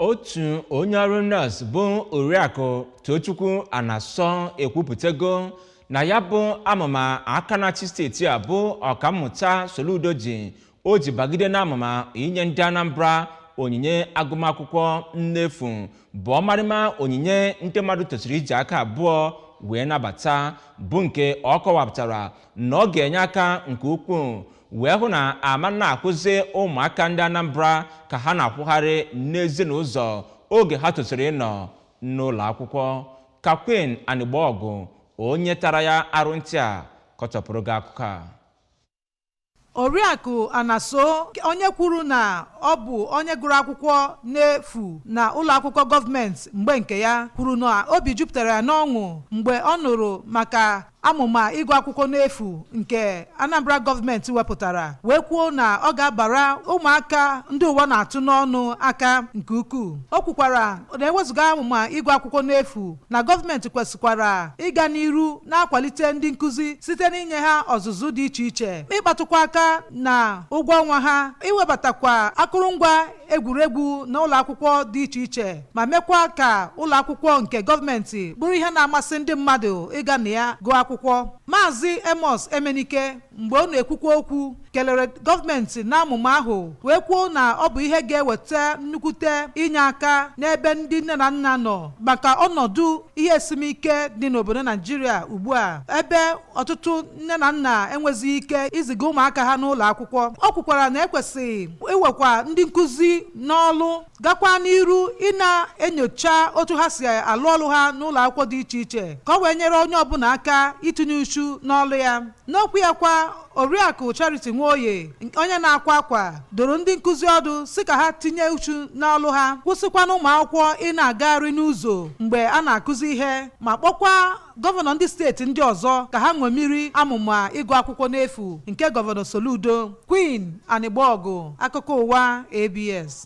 Otu onye ọrụ nọọsụ bụ Oriakụ Tochukwu Anaso ekwupụtago na ya bụ amụma aka na-achị steeti a bụ ọkammụta Soludo ji o ji bagide na amụma inye ndị Anambra onyinye agụmakwụkwọ nnefu bụ ọmarịma onyinye ndị mmadụ tosiri iji aka abụọ wee nabata bụ nke ọ kọwapụtara na ọ ga-enye aka nke ukwuu wee hụ na ama na-akụzi ụmụaka ndị Anambra ka ha na-akwụgharị n'ezinụzọ oge ha tosiri ịnọ n'ụlọ akwụkwọ. Ka Queen Anigbogu onye tara ya arụ ntị a kọchapụrụ gị akụkọ a. Oriakụ Anaso onye kwuru na ọ bụ onye gụrụ akwụkwọ n'efu na ụlọ akwụkwọ gọọmenti mgbe nke ya kwuru na obi jupụtara ya n'ọṅụ mgbe ọ nụrụ maka amụma ịgụ akwụkwọ n'efu nke Anambra gọọmenti wepụtara wee kwuo na ọ ga-abara ụmụaka ndị ụwa na-atụ n'ọnụ aka nke ukwuu. O kwukwara na ewezụga amụma ịgụ akwụkwọ n'efu na gọọmenti kwesịkwara ịga n'iru na-akwalite ndị nkụzi site n'inye ha ọzụzụ dị iche iche, ịkpatụkwa aka na ụgwọ ọnwa ha, iwebatakwa akụrụngwa egwuregwu na ụlọ akwụkwọ dị iche iche ma mekwa ka ụlọ akwụkwọ nke gọọmenti bụrụ ihe na-amasị ndị mmadụ ịga na ya gụọ akwụkwọ. Maazị Amos Emenike mgbe ọ na-ekwukwa okwu kelere gọọmenti na amụma ahụ wee kwuo na ọ bụ ihe ga-eweta nnukwute inye aka n'ebe ndị nne na nna nọ maka ọnọdụ ihe esimike dị n'obodo Naijiria ugbu a, ebe ọtụtụ nne na nna enwezighị ike iziga ụmụaka ha n'ụlọ akwụkwọ. Ọ kwukwara na ekwesịghị iwekwa ndị nkụzi n'ọlụ gakwa n'iru ị na-enyocha otu ha si alụ ọlụ ha n'ụlọ akwụkwọ dị iche iche ka ọ wee nyere onye ọbụla aka itinye uchu n'ọlụ ya. N'okwu ya kwa, Oriakụ Charity Nwoye onye na-akwa akwa doro ndị nkụzi ọdụ si ka ha tinye uchu n'ọlụ ha, kwụsịkwa na ụmụ akwụkwọ ị na-agagharị n'ụzọ mgbe a na-akụzi ihe, ma kpọkwa gọvanọ ndị steeti ndị ọzọ ka ha ṅomiri amụma ịgụ akwụkwọ n'efu nke gọvanọ Soludo. Queen Anigbogu, akụkọ ụwa ABS.